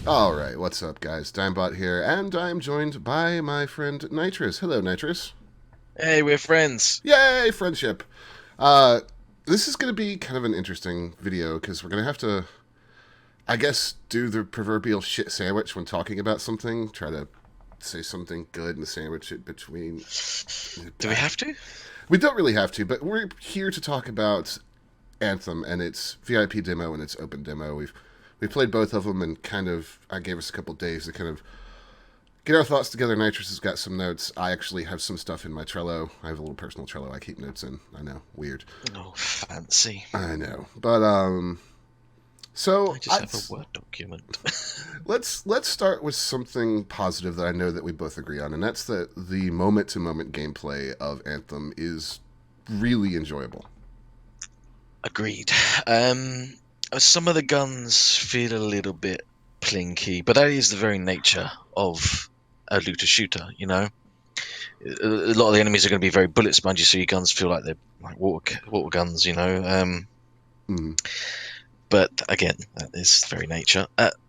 Alright, what's up, guys? Dimebot here, and I'm joined by my friend Nitris. Hello, Nitris. Hey, we're friends. Yay, friendship! Uh, this is going to be kind of an interesting video because we're going to have to, I guess, do the proverbial shit sandwich when talking about something. Try to say something good and sandwich it between. Do we have to? We don't really have to, but we're here to talk about Anthem and its VIP demo and its open demo. We played both of them and kind of I gave us a couple days to kind of get our thoughts together. Nitrous has got some notes. I actually have some stuff in my Trello. I have a little personal Trello I keep notes in. I know, weird. Oh, fancy. I know, but so I just have a Word document. let's start with something positive that I know that we both agree on, and that's that the moment to moment gameplay of Anthem is really enjoyable. Agreed. Some of the guns feel a little bit plinky, but that is the very nature of a looter shooter, you know? A lot of the enemies are going to be very bullet spongy, so your guns feel like they're like water guns, you know? Mm. But again, that is the very nature.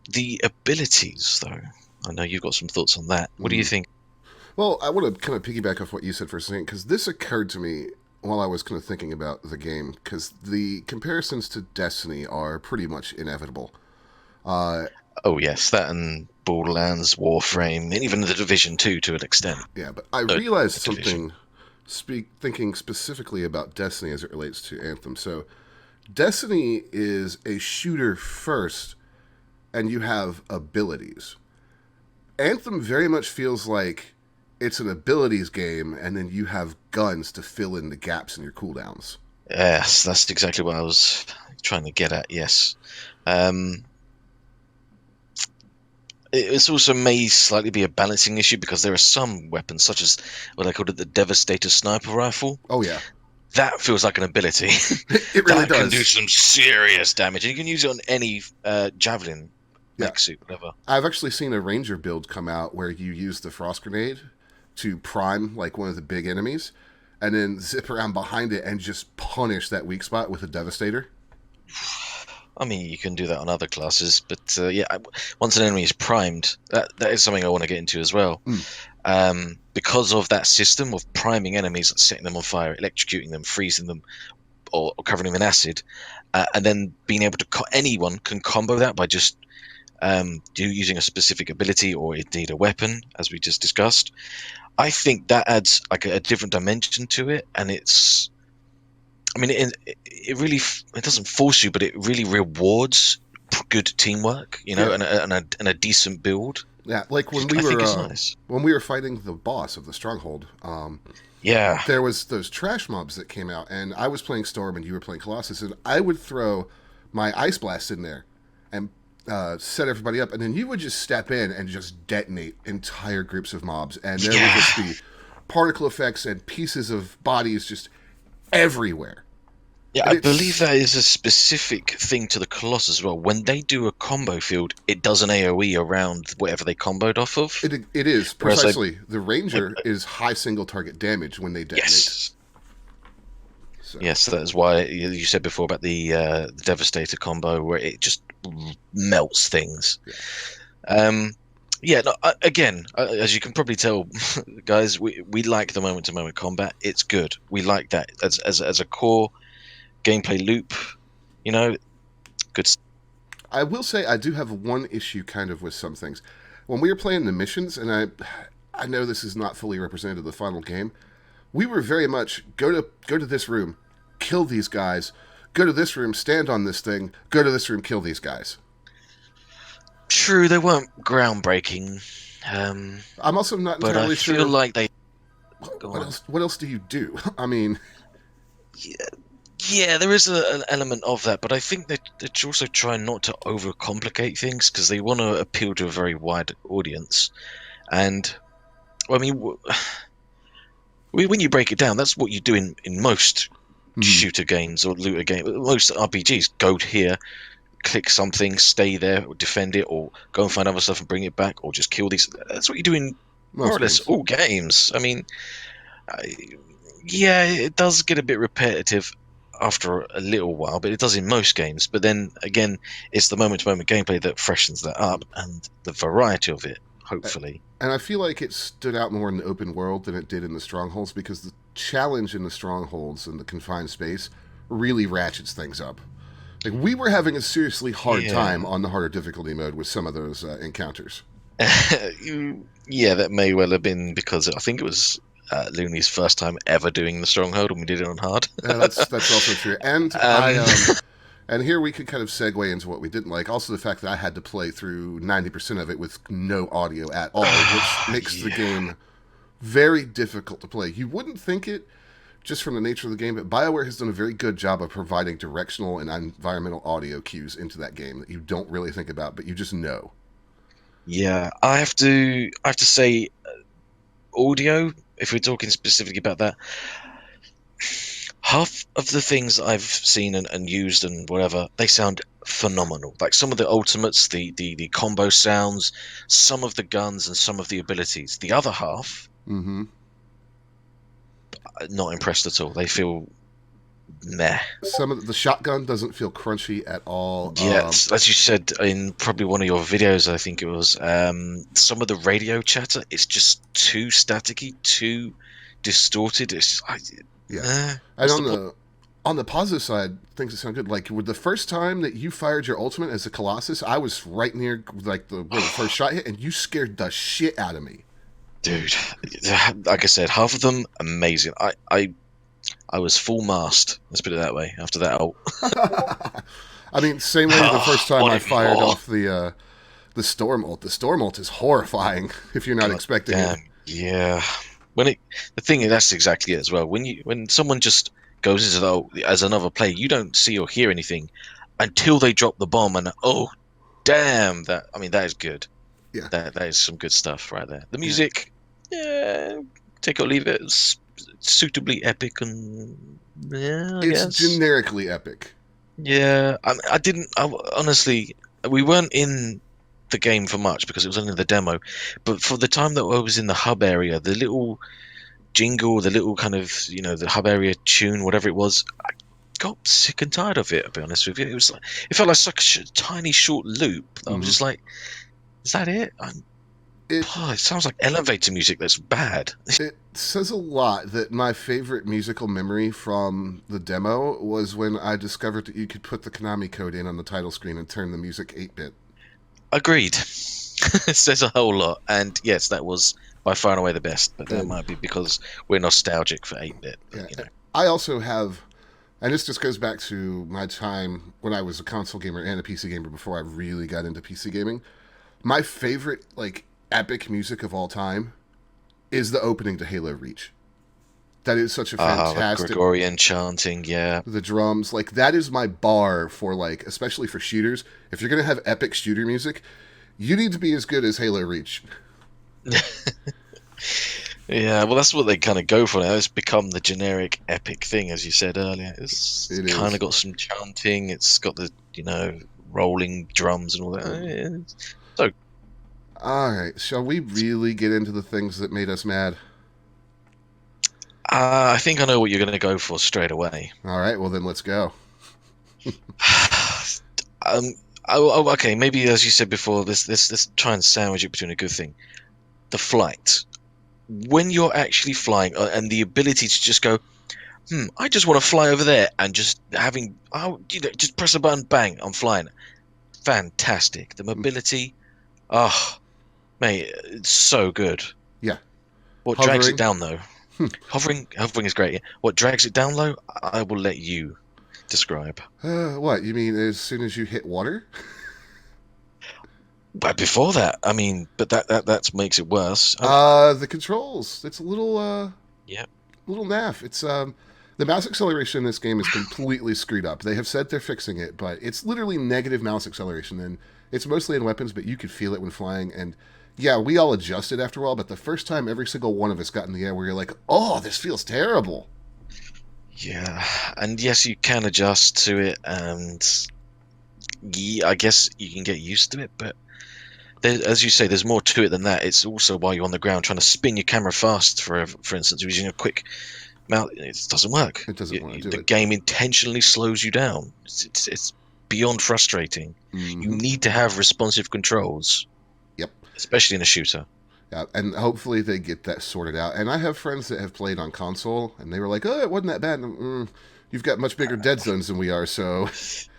The abilities, though, I know you've got some thoughts on that. What do you think? Well, I want to kind of piggyback off what you said for a second, because this occurred to me while I was kind of thinking about the game, because the comparisons to Destiny are pretty much inevitable. Uh, Oh yes, that and Borderlands, Warframe, and even the Division 2 to an extent. yeah, but I Uh, realized Division. something, thinking specifically about Destiny as it relates to Anthem. So, Destiny is a shooter first, and you have abilities. Anthem very much feels like it's an abilities game, and then you have guns to fill in the gaps in your cooldowns. Yes, that's exactly what I was trying to get at. Yes. Um, it's also may slightly be a balancing issue because there are some weapons, such as what I called it, the Devastator sniper rifle. Oh yeah, That feels like an ability. it really That can do does. some serious damage, and you can use it on any javelin, Yeah, mech suit, whatever. I've actually seen a ranger build come out where you use the frost grenade to prime like one of the big enemies, and then zip around behind it and just punish that weak spot with a devastator. I mean, you can do that on other classes, but yeah, once an enemy is primed, that is something I want to get into as well. Mm. Because of that system of priming enemies, setting them on fire, electrocuting them, freezing them, or covering them in acid, and then being able to anyone can combo that by just using a specific ability or indeed a weapon, as we just discussed. I think that adds like a different dimension to it, and it's. I mean, it really it doesn't force you, but it really rewards good teamwork, you know, Yeah, and a decent build, yeah. Like which I think is nice. when we were fighting the boss of the stronghold, Yeah, there was those trash mobs that came out, and I was playing Storm and you were playing Colossus, and I would throw my ice blast in there and set everybody up, and then you would just step in and just detonate entire groups of mobs, and there would just yeah, be particle effects and pieces of bodies just everywhere. yeah. And I believe it's that is a specific thing to the Colossus as well. When they do a combo field, it does an AOE around whatever they comboed off of. it is Whereas precisely the when Ranger is high single target damage when they detonate. yes, So yes, that is why you said before about the Devastator combo, where it just melts things. yeah. Um, yeah, no, again, as you can probably tell, guys, we like the moment to moment combat. It's good. We like that as a core gameplay loop. You know, good. I will say I do have one issue kind of with some things. When we were playing the missions, and I know this is not fully representative of the final game, we were very much go to this room, kill these guys, go to this room, stand on this thing, go to this room, kill these guys. True, they weren't groundbreaking, I'm also not but I entirely feel sure like they go on. what else do you do? I mean, Yeah, yeah, there is an element of that, but I think they also try not to overcomplicate things because they want to appeal to a very wide audience. And I mean, when you break it down, that's what you do in most hmm, shooter games or looter games. Most RPGs go here, click something, stay there, or defend it, or go and find other stuff and bring it back, or just kill these. That's what you do in more most or less games. all games. I mean, I, yeah, it does get a bit repetitive. after a little while, but it does in most games. But then again, it's the moment-to-moment gameplay that freshens that up, and the variety of it, hopefully. And I feel like it stood out more in the open world than it did in the strongholds, because the challenge in the strongholds and the confined space really ratchets things up. Like, we were having a seriously hard time on the harder difficulty mode with some of those encounters. Yeah, that may well have been because I think it was Looney's first time ever doing the stronghold, and we did it on hard. That's also true. And and here we could kind of segue into what we didn't like. Also, the fact that I had to play through 90% of it with no audio at all, which makes the game very difficult to play. You wouldn't think it just from the nature of the game, but BioWare has done a very good job of providing directional and environmental audio cues into that game that you don't really think about, but you just know. Yeah, I have to say, audio. If we're talking specifically about that, half of the things I've seen and used and whatever, they sound phenomenal. Like some of the ultimates, the combo sounds, some of the guns, and some of the abilities. The other half, not impressed at all. They feel meh. Some of the shotgun doesn't feel crunchy at all. Yeah, as you said in probably one of your videos, I think it was, some of the radio chatter, it's just too staticky, too distorted. It's and on the positive side, things that sound good. Like, with the first time that you fired your ultimate as a Colossus, I was right near like where the first shot hit, and you scared the shit out of me. Dude, like I said, half of them amazing. I was full mast. Let's put it that way. After that ult. I mean, same way the first time I fired off the storm ult. The storm ult is horrifying if you're not expecting it. Yeah. The thing is, that's exactly it as well. When someone just goes into the ult as another player, you don't see or hear anything until they drop the bomb, and oh, damn! That is good. Yeah, that is some good stuff right there. The music, take or leave it. It's suitably epic, and it's generically epic. Yeah, honestly, we weren't in the game for much because it was only the demo, but for the time that I was in the hub area, the little jingle, the little kind of, the hub area tune, whatever it was, I got sick and tired of it, I'll be honest with you. It felt like such a tiny short loop. I was just like, is that it? It sounds like elevator music that's bad. It says a lot that my favorite musical memory from the demo was when I discovered that you could put the Konami code in on the title screen and turn the music 8-bit. Agreed. It says a whole lot. And yes, that was by far and away the best, but that might be because we're nostalgic for 8-bit. Yeah. I also have, and this just goes back to my time when I was a console gamer and a PC gamer before I really got into PC gaming. My favorite, epic music of all time is the opening to Halo Reach. That is such a fantastic Gregorian chanting, yeah. The drums, that is my bar for especially for shooters. If you're gonna have epic shooter music, you need to be as good as Halo Reach. Yeah, well, that's what they kind of go for now. It's become the generic epic thing, as you said earlier. It's kind of got some chanting. It's got the rolling drums and all that. So, all right, shall we really get into the things that made us mad? I think I know what you're going to go for straight away. All right, well then let's go. Okay, maybe as you said before, let's try and sandwich it between a good thing. The flight. When you're actually flying, and the ability to just go, I just want to fly over there, and just just press a button, bang, I'm flying. Fantastic. The mobility, mate, it's so good. Yeah. What drags it down though? Hovering is great. What drags it down low, I will let you describe. What, you mean as soon as you hit water? But before that, but that makes it worse. The controls. It's a little little naff. It's the mouse acceleration in this game is completely screwed up. They have said they're fixing it, but it's literally negative mouse acceleration, and it's mostly in weapons, but you could feel it when flying. And yeah, we all adjusted after a while, but the first time every single one of us got in the air where you're like, oh, this feels terrible. Yeah, and yes, you can adjust to it, and I guess you can get used to it, but as you say, there's more to it than that. It's also while you're on the ground trying to spin your camera fast, for instance, using a quick Now it doesn't work. It doesn't want to do The it. game intentionally slows you down. It's beyond frustrating. You Hmm. need to have responsive controls, Yep. especially in a shooter. Yeah, and hopefully they get that sorted out. And I have friends that have played on console, and they were like, "Oh, it wasn't that bad." You've got much bigger dead zones than we are, so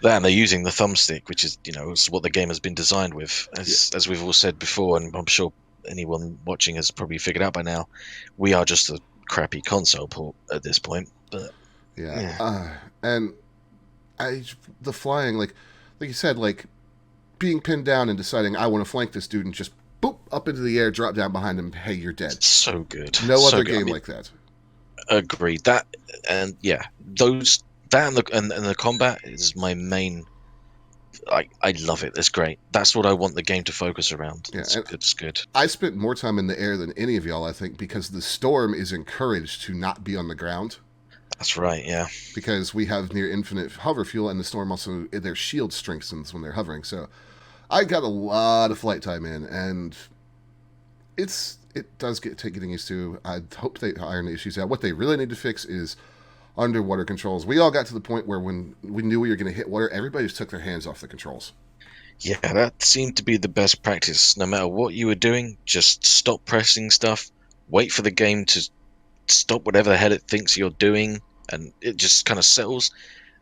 That and they're using the thumbstick, which is is what the game has been designed with, yeah, as we've all said before, and I'm sure anyone watching has probably figured out by now. We are just a crappy console port at this point, but yeah. yeah, And I, the flying, like you said, like being pinned down and deciding I want to flank this dude and just boop up into the air, drop down behind him. Hey, you're dead. so good, No so other good. I game mean, like that. agreed that, and yeah, those that and the combat is my main. I love it. It's great. That's what I want the game to focus around. Yeah, It's and good. It's good. I spent more time in the air than any of y'all, I think, because the storm is encouraged to not be on the ground That's right. Yeah. because we have near infinite hover fuel, and the storm also their shield strengthens when they're hovering. So I got a lot of flight time in, and it does get take getting used to. I hope they iron the issues out. What they really need to fix is underwater controls. We all got to the point where when we knew we were going to hit water, everybody just took their hands off the controls. Yeah, that seemed to be the best practice. No matter what you were doing, just stop pressing stuff, wait for the game to stop whatever the hell it thinks you're doing, and it just kind of settles.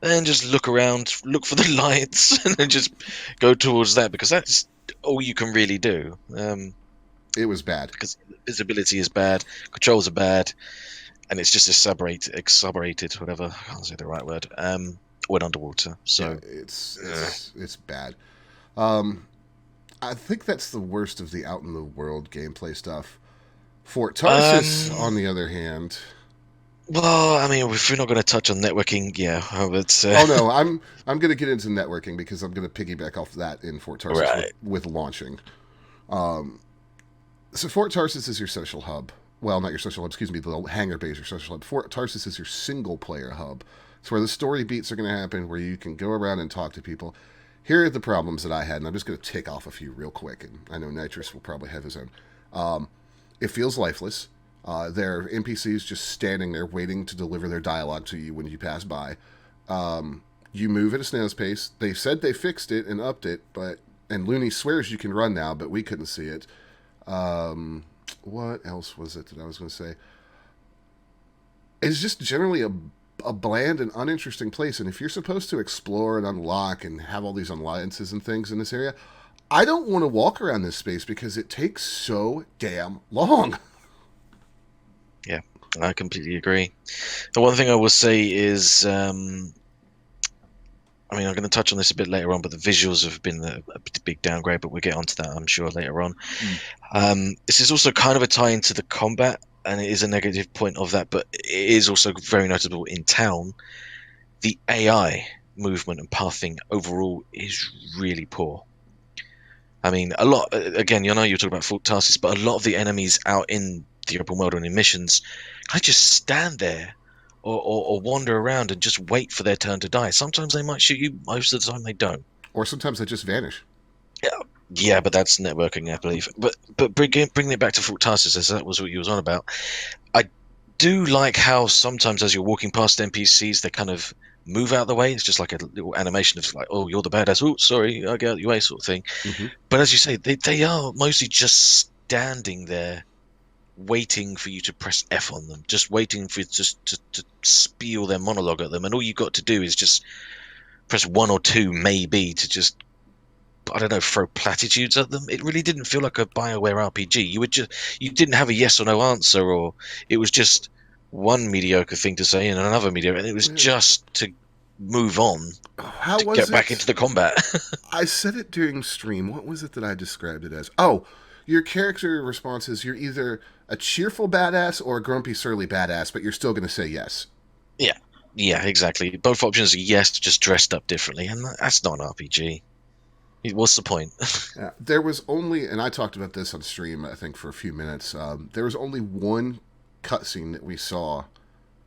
Then just look around, look for the lights, and then just go towards that because that's all you can really do. It was bad. Because visibility is bad, controls are bad, and it's just exuberated, whatever. I can't say the right word. When underwater. Yeah, So, it's bad. Um, I think that's the worst of the out in the world gameplay stuff. Fort Tarsis, on um, the other hand, well, I mean, if we're not going to touch on networking, yeah, I would say. oh no, I'm going to get into networking because I'm going to piggyback off that in Fort Tarsis Right. with launching. Um, so Fort Tarsis is your social hub. Well, not your social hub. Excuse me. The hangar bay is your social hub. Fort Tarsis is your single player hub. It's where the story beats are going to happen, where you can go around and talk to people. Here are the problems that I had, and I'm just going to tick off a few real quick. And I know Nitris will probably have his own. It feels lifeless. There are NPCs just standing there waiting to deliver their dialogue to you when you pass by. You move at a snail's pace. They said they fixed it and upped it, but and Looney swears you can run now, but we couldn't see it. What else was it that I was going to say? It's just generally a bland and uninteresting place. And if you're supposed to explore and unlock and have all these alliances and things in this area, I don't want to walk around this space because it takes so damn long. Yeah, I completely agree. The one thing I will say is, I mean, I'm going to touch on this a bit later on, but the visuals have been a big downgrade, but we'll get onto that, I'm sure, later on. Mm. This is also kind of a tie into the combat, and it is a negative point of that, but it is also very notable in town. The AI movement and pathing overall is really poor. I mean, a lot, again, you're talking about Fort Tarsis, but a lot of the enemies out in the open world and in missions, I just stand there or wander around and just wait for their turn to die. Sometimes they might shoot you, most of the time they don't. Or sometimes they just vanish. Yeah, yeah, but that's networking, I believe. But bringing it back to Fort Tarsis, as that was what you was on about. I do like how sometimes as you're walking past NPCs, they kind of move out of the way. It's just like a little animation of like, oh, you're the badass. Oh, sorry, I get out of your way, sort of thing. Mm-hmm. But as you say, they are mostly just standing there waiting for you to press F on them, just waiting for you just to spiel their monologue at them. And all you got to do is just press one or two, maybe, to just, I don't know, throw platitudes at them. It really didn't feel like a BioWare RPG. You didn't have a yes or no answer, or it was just one mediocre thing to say and another mediocre, and it was just to move on How to was get back it? into the combat. I said it during stream. What was it that I described it as? Oh, your character response is you're either a cheerful badass or a grumpy, surly badass, but you're still going to say yes. Yeah, yeah, exactly. Both options are yes, just dressed up differently, and that's not an RPG. What's the point? There was only, and I talked about this on stream, I think, for a few minutes. There was only one cutscene that we saw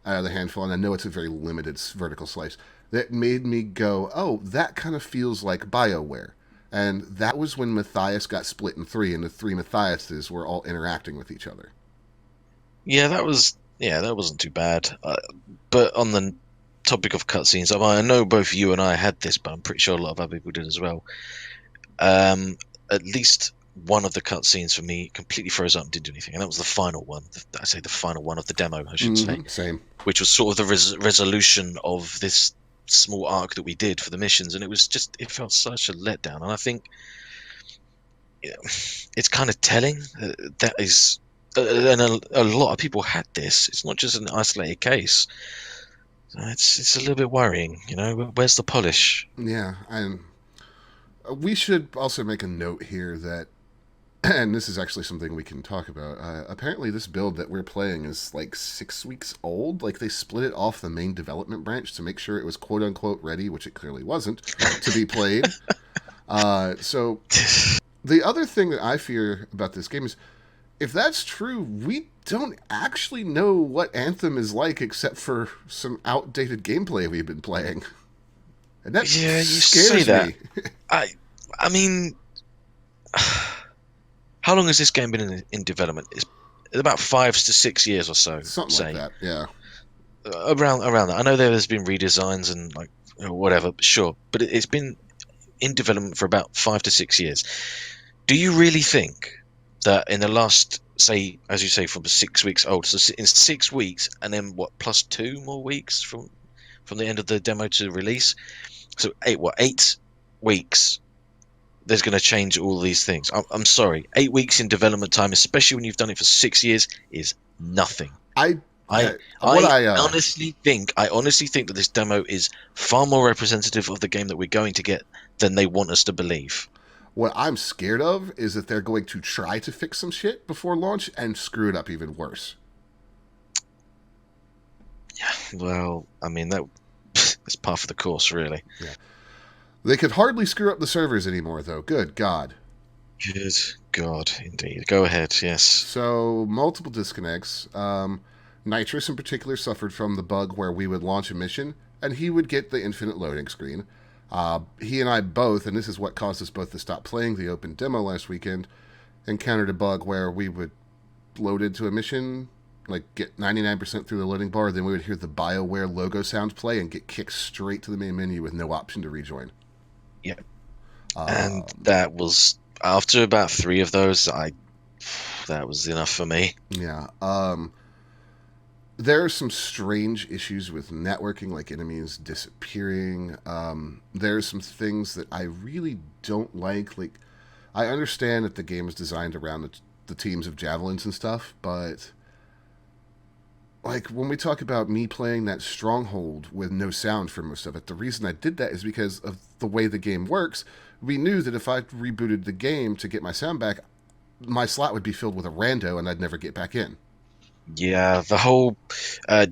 out of the handful, and I know it's a very limited vertical slice, that made me go, oh, that kind of feels like BioWare. And that was when Matthias got split in three, and the three Matthiases were all interacting with each other. Yeah, that was Yeah, that wasn't too bad. But on the topic of cutscenes, I know both you and I had this, but I'm pretty sure a lot of other people did as well. Um, at least one of the cutscenes for me completely froze up and didn't do anything, and that was the final one. I say the final one of the demo, I should say, Same. which was sort of the resolution of this small arc that we did for the missions, and it felt such a letdown. And I think it's kind of telling that is, and a lot of people had this. It's not just an isolated case. It's a little bit worrying, you know. Where's the polish? Yeah, and we should also make a note here that, and this is actually something we can talk about. Apparently, this build that we're playing is like 6 weeks old. Like, they split it off the main development branch to make sure it was quote unquote ready, which it clearly wasn't, to be played. So, the other thing that I fear about this game is if that's true, we don't actually know what Anthem is like except for some outdated gameplay we've been playing. And that Yeah, you say scares that. me. I I mean, how long has this game been in development? It's about 5 to 6 years or so. Something like Say that, yeah. around that. I know there's been redesigns and like whatever, sure, but it's been in development for about 5 to 6 years. Do you really think that in the last, say, as you say, from 6 weeks old, so in 6 weeks, and then what, plus 2 more weeks from the end of the demo to release, so 8 weeks? There's going to change all these things. I'm sorry, 8 weeks in development time, especially when you've done it for 6 years, is nothing. I I what I I honestly think that this demo is far more representative of the game that we're going to get than they want us to believe. what I'm scared of is that they're going to try to fix some shit before launch and screw it up even worse. Well, I mean that's part of the course, really. Yeah. They could hardly screw up the servers anymore, though. Good God. Good God, indeed. Go ahead. Yes. So, multiple disconnects. Nitris, in particular, suffered from the bug where we would launch a mission and he would get the infinite loading screen. He and I both, and this is what caused us both to stop playing the open demo last weekend, encountered a bug where we would load into a mission, like get 99% through the loading bar, then we would hear the BioWare logo sound play and get kicked straight to the main menu with no option to rejoin. Yeah. And that was after about 3 of those. That was enough for me. Yeah. There are some strange issues with networking, like enemies disappearing. There's some things that I really don't like. Like, I understand that the game is designed around the teams of javelins and stuff, but like when we talk about me playing that stronghold with no sound for most of it, the reason I did that is because of the way the game works. We knew that if I rebooted the game to get my sound back, my slot would be filled with a rando and I'd never get back in. Yeah, the whole uh,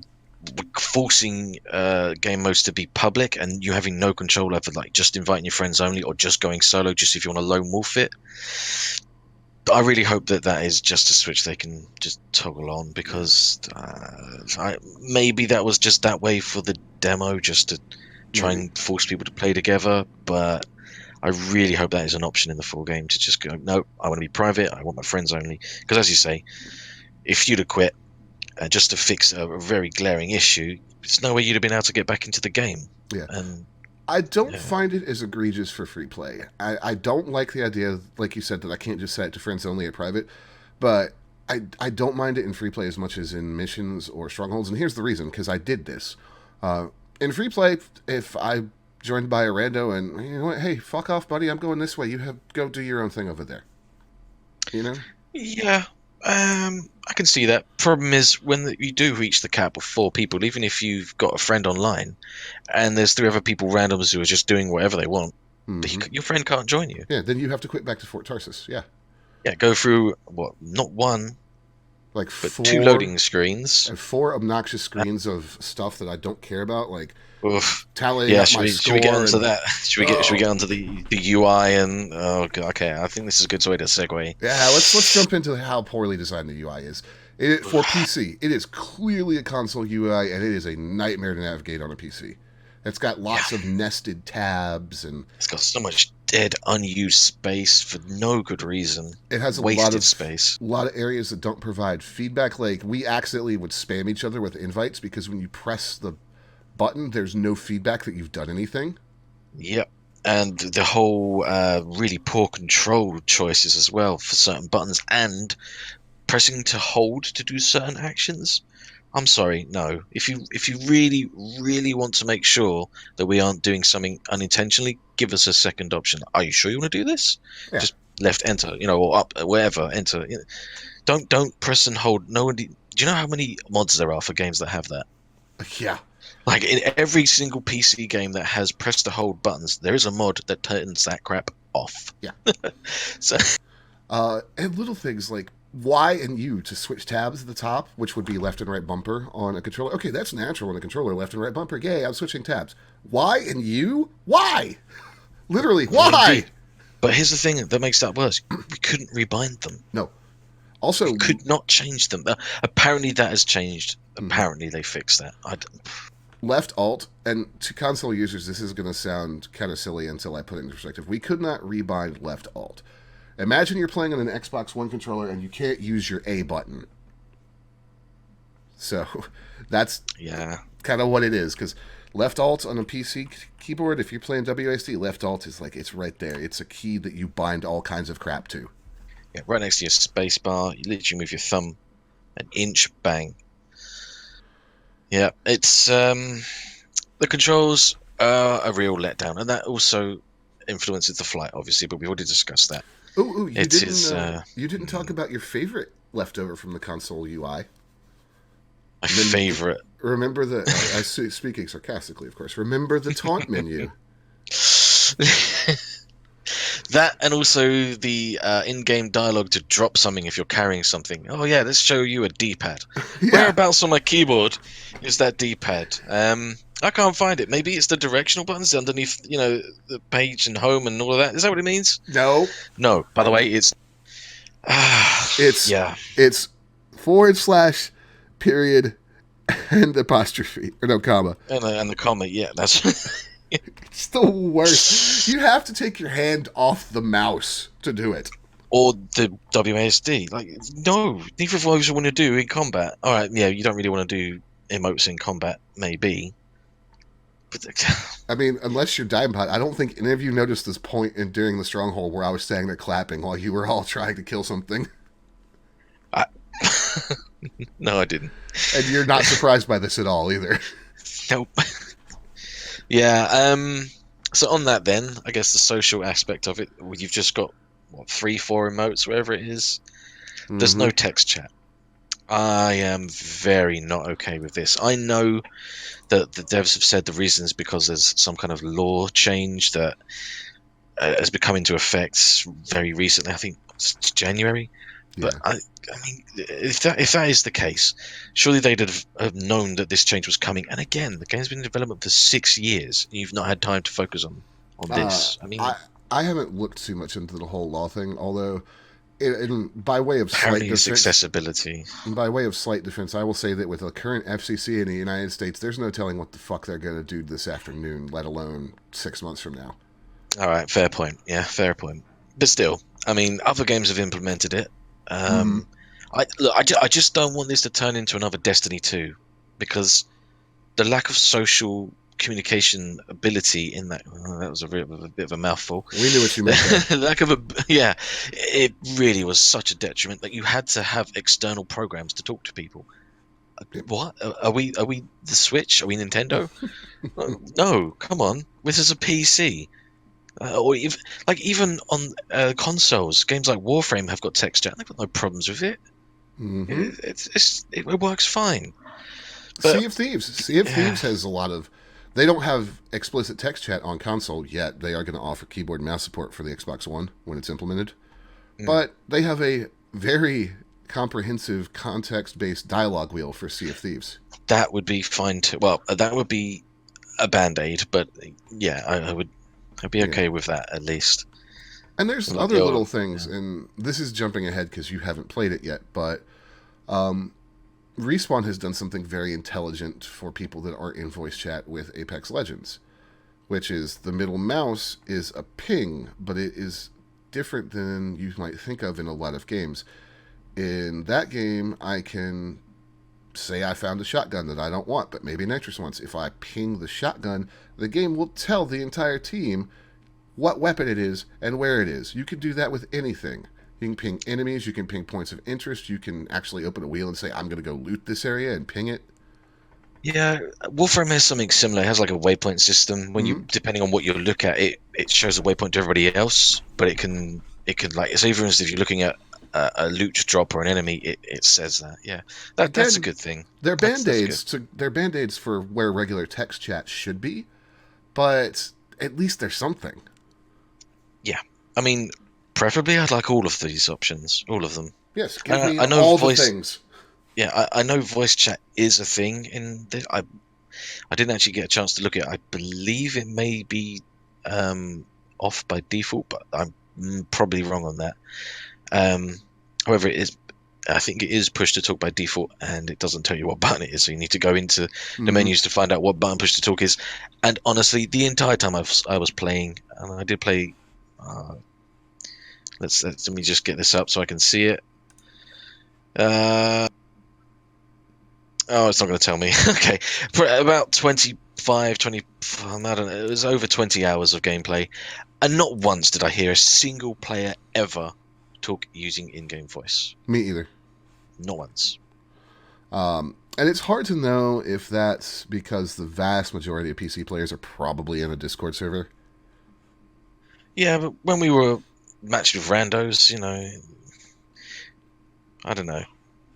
forcing game modes to be public and you having no control over like just inviting your friends only or just going solo just if you want to lone wolf it. I really hope that is just a switch they can just toggle on because maybe that was just that way for the demo just to try and force people to play together, but I really hope that is an option in the full game to just go, no, I want to be private, I want my friends only. Because as you say, if you'd have quit just to fix a very glaring issue, there's no way you'd have been able to get back into the game. Yeah. And I don't find it as egregious for free play. I don't like the idea, like you said, that I can't just set it to friends only at private, but I don't mind it in free play as much as in missions or strongholds. And here's the reason, because I did this. In free play, if I joined by a rando and, you know what, hey, fuck off, buddy, I'm going this way. Go do your own thing over there. You know? Yeah, I can see that. Problem is when you do reach the cap of 4 people, even if you've got a friend online, and there's 3 other people randoms who are just doing whatever they want, your friend can't join you. Yeah, then you have to quit back to Fort Tarsus. Yeah. Yeah, go through not one, like but 2 loading screens and 4 obnoxious screens of stuff that I don't care about, like tallying up my score. Should we get onto that? Should we get onto the UI and okay, I think this is a good way to segue. Yeah, let's jump into how poorly designed the UI is. For PC, it is clearly a console UI, and it is a nightmare to navigate on a PC. It's got lots of nested tabs, and It's got so much dead, unused space for no good reason. it has Wasted space. a lot of areas that don't provide feedback. Like, we accidentally would spam each other with invites because when you press the button, there's no feedback that you've done anything. Yep. And the whole really poor control choices as well for certain buttons, and pressing to hold to do certain actions. I'm sorry, no. If you really, really want to make sure that we aren't doing something unintentionally, give us a second option. Are you sure you want to do this? Yeah. Just left enter, or up, wherever, enter. Don't press and hold. Do you know how many mods there are for games that have that? Yeah. Like, in every single PC game that has press to hold buttons, there is a mod that turns that crap off. Yeah. So, and little things like Y and U to switch tabs at the top, which would be left and right bumper on a controller. Okay, that's natural on a controller, left and right bumper. Yay, I'm switching tabs. Y and U? Why? Literally, why? Indeed. But here's the thing that makes that worse. We couldn't rebind them. No. Also, we could not change them. Apparently that has changed. Apparently they fixed that. Left Alt, and to console users, this is going to sound kind of silly until I put it into perspective. We could not rebind left Alt. Imagine you're playing on an Xbox One controller and you can't use your A button. So that's kind of what it is, because left Alt on a PC keyboard, if you're playing WASD, left Alt is like, it's right there. It's a key that you bind all kinds of crap to. Yeah, right next to your space bar. You literally move your thumb an inch, bang. Yeah, it's the controls are a real letdown, and that also influences the flight, obviously, but we already discussed that. Oh, you didn't talk about your favorite leftover from the console UI. My favorite. Remember the speaking sarcastically, of course. Remember the taunt menu. That, and also the in-game dialogue to drop something if you're carrying something. Oh yeah, let's show you a D-pad. Yeah. Whereabouts on my keyboard is that D-pad? I can't find it. Maybe it's the directional buttons underneath, the page and home and all of that. Is that what it means? No. No. By the way, it's it's / period and apostrophe or no comma and the comma. Yeah, that's. It's the worst. You have to take your hand off the mouse to do it. Or the WASD. Like, no, neither of those you want to do in combat. All right, yeah, you don't really want to do emotes in combat, maybe. But I mean, unless you're Dimebot, I don't think any of you noticed this point during the Stronghold where I was standing there clapping while you were all trying to kill something. No, I didn't. And you're not surprised by this at all, either. Nope. Yeah, so on that then, I guess the social aspect of it, you've just got, 3-4 emotes, whatever it is. Mm-hmm. There's no text chat. I am very not okay with this. I know that the devs have said the reason is because there's some kind of law change that has become into effect very recently. I think it's January. But I mean, if that is the case, surely they'd have known that this change was coming. And again, the game's been in development for 6 years. And you've not had time to focus on this. I mean, I haven't looked too much into the whole law thing, although, by way of slight defense, accessibility. By way of slight defense, I will say that with the current FCC in the United States, there's no telling what the fuck they're going to do this afternoon, let alone 6 months from now. All right, fair point. Yeah, fair point. But still, I mean, other games have implemented it. I just don't want this to turn into another Destiny 2, because the lack of social communication ability in that was a bit of a mouthful. We knew what you meant. It really was such a detriment that you had to have external programs to talk to people. What are we the Switch? Are we Nintendo? No, come on, this is a PC. Or even on consoles, games like Warframe have got text chat. They've got no problems with it. Mm-hmm. It works fine. But, Sea of Thieves has a lot of. They don't have explicit text chat on console yet. They are going to offer keyboard and mouse support for the Xbox One when it's implemented. But they have a very comprehensive context-based dialogue wheel for Sea of Thieves. That would be fine too. Well, that would be a band-aid, but yeah, I'd be okay with that at least. And there's other little things, and this is jumping ahead because you haven't played it yet, but Respawn has done something very intelligent for people that aren't in voice chat with Apex Legends, which is the middle mouse is a ping, but it is different than you might think of in a lot of games. In that game, I can say I found a shotgun that I don't want, but maybe Nitris wants. If I ping the shotgun, the game will tell the entire team what weapon it is and where it is. You can do that with anything. You can ping enemies, you can ping points of interest, you can actually open a wheel and say, I'm going to go loot this area and ping it. Yeah, Warframe has something similar. It has like a waypoint system. When you, depending on what you look at, it shows a waypoint to everybody else. But it can like, so even if you're looking at a loot drop or an enemy, it says that. Yeah, that's a good thing. They're band-aids. They're band-aids for where regular text chat should be, but at least there's something. Yeah, I mean, preferably I'd like all of these options, all of them. Yes, give me all the things. Yeah, I know voice chat is a thing in this. I didn't actually get a chance to look at it. I believe it may be off by default, but I'm probably wrong on that. However, I think it is push to talk by default, and it doesn't tell you what button it is, so you need to go into the menus to find out what button push to talk is. And honestly, the entire time I was playing, and I did play. Let me just get this up so I can see it. Oh, it's not going to tell me. Okay. For about 25, 20, I don't know, it was over 20 hours of gameplay. And not once did I hear a single player ever talk using in-game voice. Me either. Not once. And it's hard to know if that's because the vast majority of PC players are probably in a Discord server. Yeah, but when we were matched with randos, I don't know.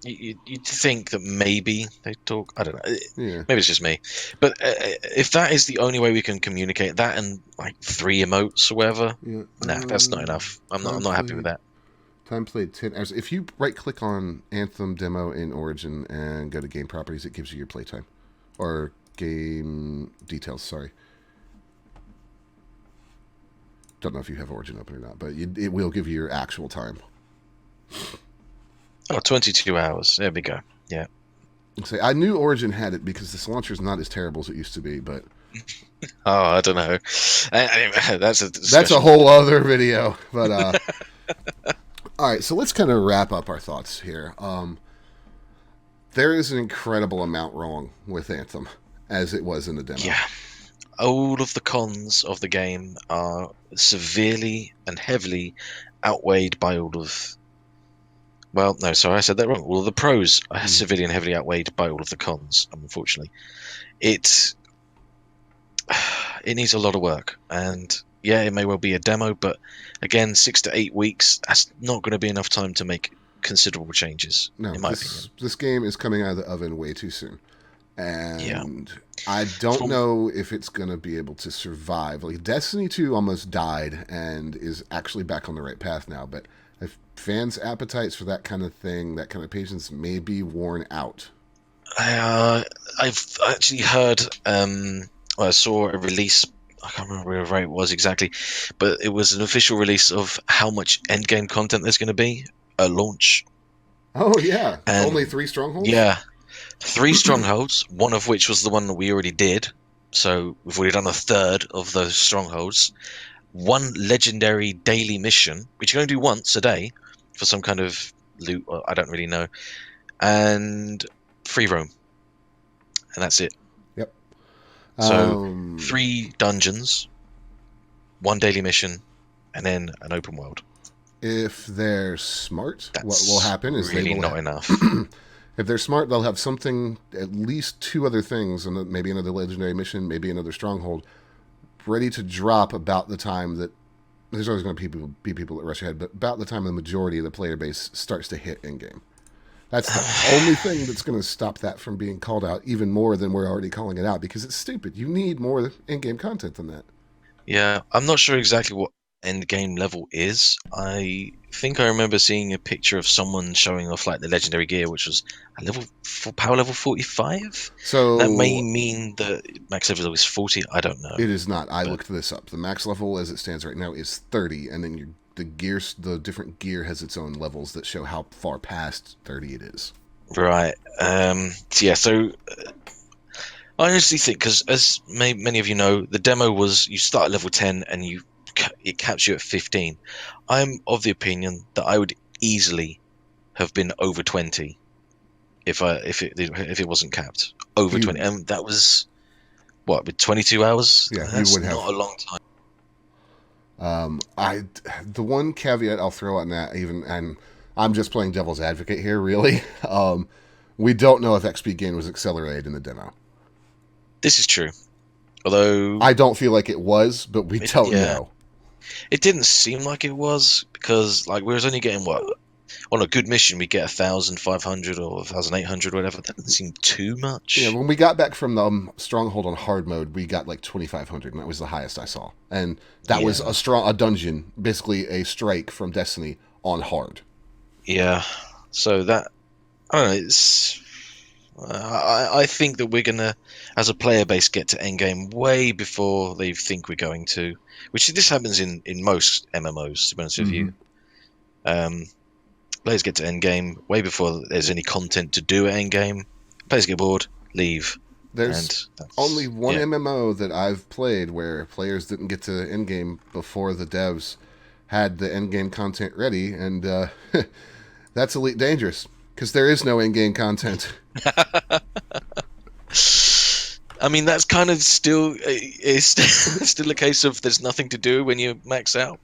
You'd think that maybe they talk. I don't know. Yeah. Maybe it's just me. But if that is the only way we can communicate, that and like 3 emotes or whatever, nah, that's not enough. I'm not happy with that. Time played 10 hours. If you right-click on Anthem demo in Origin and go to game properties, it gives you your playtime. Or game details, sorry. Don't know if you have Origin open or not, but it will give you your actual time. Oh, 22 hours. There we go. Yeah. I knew Origin had it because this launcher is not as terrible as it used to be, but... Oh, I don't know. That's a whole other video. But all right, so let's kind of wrap up our thoughts here. There is an incredible amount wrong with Anthem, as it was in the demo. Yeah. All of the cons of the game are severely and heavily outweighed by all of... Well, no, sorry, I said that wrong. All of the pros are severely and heavily outweighed by all of the cons, unfortunately. It needs a lot of work, and yeah, it may well be a demo, but again, 6 to 8 weeks, that's not going to be enough time to make considerable changes, in my opinion. This game is coming out of the oven way too soon. And I don't know if it's going to be able to survive. Like, Destiny 2 almost died and is actually back on the right path now, but if fans' appetites for that kind of thing, that kind of patience, may be worn out. I've actually heard, I saw a release, I can't remember where it was exactly, but it was an official release of how much endgame content there's going to be at launch. Oh, yeah. Only 3 strongholds? Yeah. 3 strongholds, one of which was the one that we already did. So we've already done a third of those strongholds. 1 legendary daily mission, which you can only do once a day for some kind of loot, I don't really know, and free roam, and that's it. Yep. So 3 dungeons, 1 daily mission, and then an open world. If they're smart, what will happen is really not enough. If they're smart, they'll have something, at least 2 other things, and maybe another legendary mission, maybe another stronghold, ready to drop about the time that... There's always going to be people that rush ahead, but about the time the majority of the player base starts to hit in-game. That's the only thing that's going to stop that from being called out even more than we're already calling it out, because it's stupid. You need more in-game content than that. Yeah, I'm not sure exactly what end-game level is. I think I remember seeing a picture of someone showing off like the legendary gear, which was a power level 45. So that may mean that max level is 40. I don't know. It is not. I looked this up. The max level as it stands right now is 30, and then the different gear has its own levels that show how far past 30 it is. Right. Yeah. So I honestly think, because as many of you know, the demo was you start at level 10 and it caps you at 15. I'm of the opinion that I would easily have been over 20 if it wasn't capped over 20, You, and that was what, with 22 hours. yeah, you That's would not have. a long time. The one caveat I'll throw on that, even, and I'm just playing devil's advocate here, really. We don't know if XP gain was accelerated in the demo. This is true, although I don't feel like it was, but we don't yeah, know. it didn't seem like it was, because like we was only getting what, on a good mission we get 1,500 or 1,800, whatever. That doesn't seem too Yeah, much. when we got back from the stronghold on hard mode, we got like 2,500, and that was the highest I saw. And that was Yeah, a dungeon, basically a strike from Destiny on hard. yeah. So that, I don't know. It's I think that we're gonna, as a player base, get to endgame way before they think we're going to. Which this happens in most MMOs, to be honest with Mm-hmm. you. Um, Players get to endgame way before there's any content to do at endgame. Players get bored, leave, There's and only that's one yeah. MMO that I've played where players didn't get to endgame before the devs had the endgame content ready, and that's Elite Dangerous because there is no endgame content. I mean, that's kind of still it's still a case of there's nothing to do when you max out.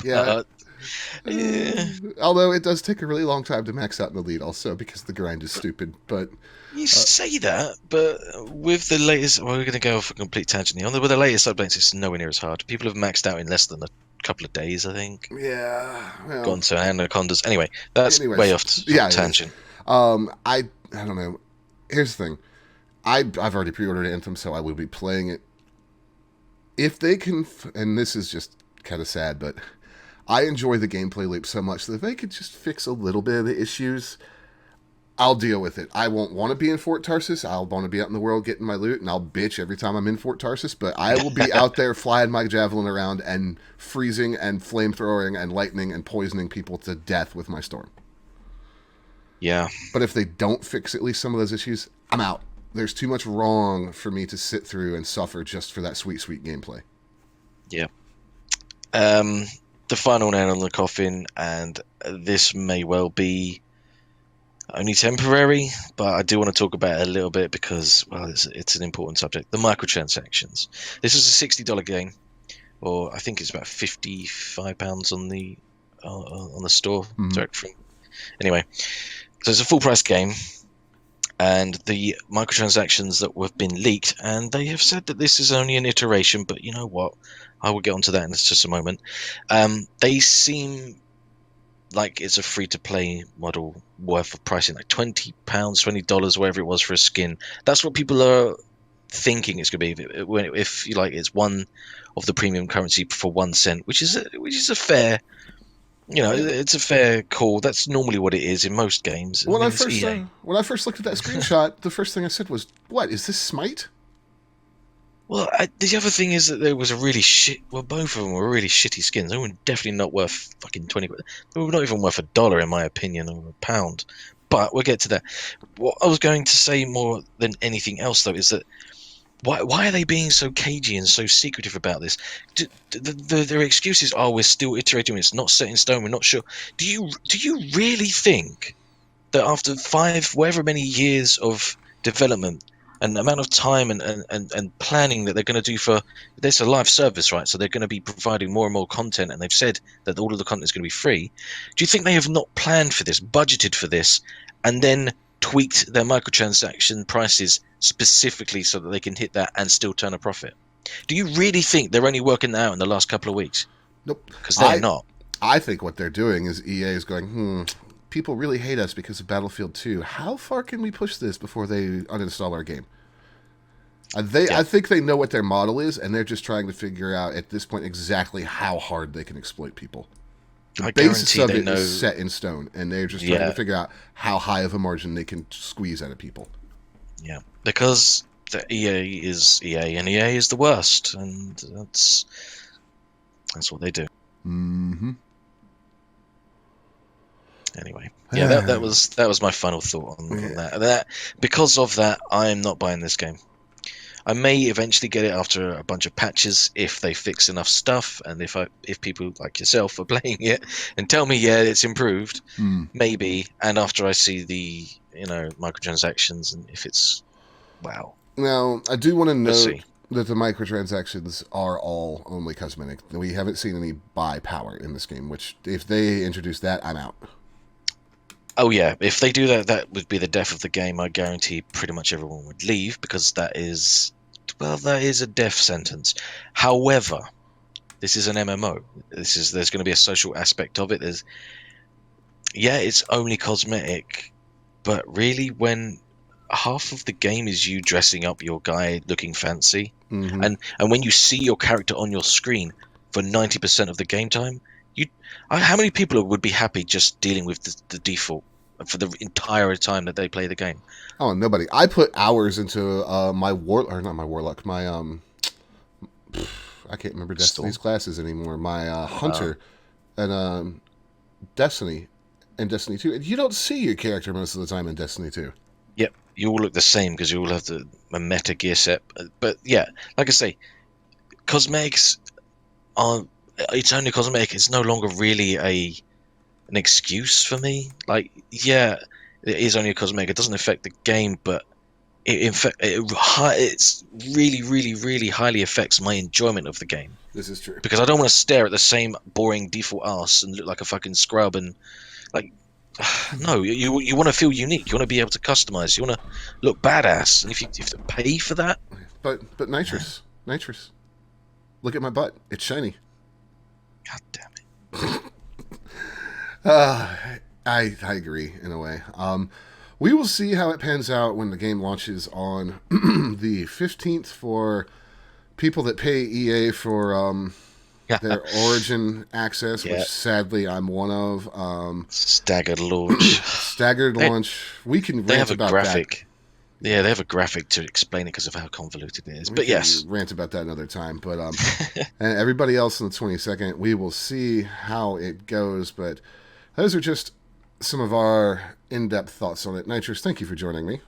Yeah. But yeah, Although it does take a really long time to max out in the lead, also because the grind is stupid. But you say that, but with the latest, well, we're going to go off a complete tangent here. With the latest updates, it's nowhere near as hard. People have maxed out in less than a couple of days, I think. yeah, well, Gone to anacondas. Anyway, that's way anyways, off yeah, it is. tangent. I don't know. Here's the thing. I've already pre-ordered Anthem, so I will be playing it. If they can, and this is just kind of sad, but I enjoy the gameplay loop so much that if they could just fix a little bit of the issues, I'll deal with it. I won't want to be in Fort Tarsus. I'll want to be out in the world getting my loot, and I'll bitch every time I'm in Fort Tarsus. But I will be out there flying my javelin around and freezing and flamethrowing and lightning and poisoning people to death with my storm. Yeah, But if they don't fix at least some of those issues, I'm out. There's too much wrong for me to sit through and suffer just for that sweet, sweet gameplay. yeah. Um, the final nail on the coffin, and this may well be only temporary, but I do want to talk about it a little bit because, well, it's an important subject. The microtransactions. This is a $60 game, or I think it's about £55 on the store Mm-hmm. direct from. Anyway, so it's a full price game, and the microtransactions that have been leaked, and they have said that this is only an iteration, but you know what? I will get onto that in just a moment. They seem like it's a free to play model worth of pricing like £20, $20, whatever it was for a skin. That's what people are thinking it's going to be. If you like, it's one of the premium currency for 1 cent, which is a fair, Yeah. it's a fair call. That's normally what it is in most games. I mean, it's EA. When I first looked at that screenshot, the first thing I said was, "What is this Smite?" Well, the other thing is that there was a really shit. Well, both of them were really shitty skins. They were definitely not worth fucking 20. They were not even worth $1 in my opinion, or a pound. But we'll get to that. What I was going to say more than anything else, though, is that why are they being so cagey and so secretive about this? Their excuses are we're still iterating. It's not set in stone. We're not sure. Do you really think that after whatever many years of development and the amount of time and planning that they're going to do for this, a live service, right? So they're going to be providing more and more content, and they've said that all of the content is going to be free. Do you think they have not planned for this, budgeted for this, and then tweaked their microtransaction prices specifically so that they can hit that and still turn a profit? Do you really think they're only working that out in the last couple of weeks? Nope. Because they're I not. I think what they're doing is EA is going, people really hate us because of Battlefield 2. How far can we push this before they uninstall our game? Yeah, I think they know what their model is, and they're just trying to figure out at this point exactly how hard they can exploit people. The I basis guarantee of they it is know. set in stone, and they're just trying to Yeah, figure out how high of a margin they can squeeze out of people. yeah, because the EA is EA, and EA is the worst, and that's what they do. Mm-hmm. Anyway, Yeah, that was my final thought on that. That because of that, I'm not buying this game. I may eventually get it after a bunch of patches if they fix enough stuff, and if people like yourself are playing it and tell me, yeah, it's improved, maybe. And after I see the microtransactions, and if it's wow. Now, I do want to Let's note see. that the microtransactions are all only cosmetic. We haven't seen any buy power in this game, which if they introduce that, I'm out. Oh yeah, if they do that, that would be the death of the game. I guarantee pretty much everyone would leave because that is a death sentence. However, this is an MMO. There's going to be a social aspect of it. It's only cosmetic, but really when half of the game is you dressing up your guy looking fancy, and when you see your character on your screen for 90% of the game time, how many people would be happy just dealing with the default for the entire time that they play the game? Oh, nobody. I put hours into my not my warlock, my I can't remember Storm. Destiny's classes anymore. My hunter and Destiny and Destiny 2. And you don't see your character most of the time in Destiny 2. Yep, you all look the same because you all have a meta gear set. But yeah, like I say, cosmetics are it's only cosmetic. It's no longer really an excuse for me. Like, yeah, it is only a cosmetic. It doesn't affect the game, but it's really, really, really highly affects my enjoyment of the game. This is true. Because I don't want to stare at the same boring default ass and look like a fucking scrub and like. No, you want to feel unique. You want to be able to customize. You want to look badass, and if you have to pay for that. But Nitris, look at my butt. It's shiny. God damn it. I agree in a way. We will see how it pans out when the game launches on the 15th for people that pay EA for their Origin access, which sadly I'm one of. Staggered launch. Staggered launch. We can rant about graphic. That. Yeah, they have a graphic to explain it because of how convoluted it is. But yes, rant about that another time. But and everybody else on the 22nd, we will see how it goes. But those are just some of our in-depth thoughts on it. Nitris, thank you for joining me.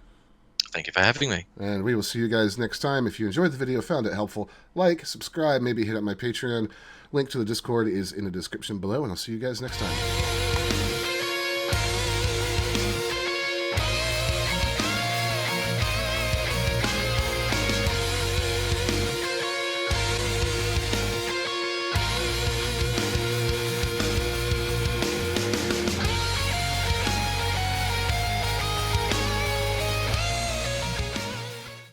Thank you for having me. And we will see you guys next time. If you enjoyed the video, found it helpful, like, subscribe, maybe hit up my Patreon. Link to the Discord is in the description below, and I'll see you guys next time.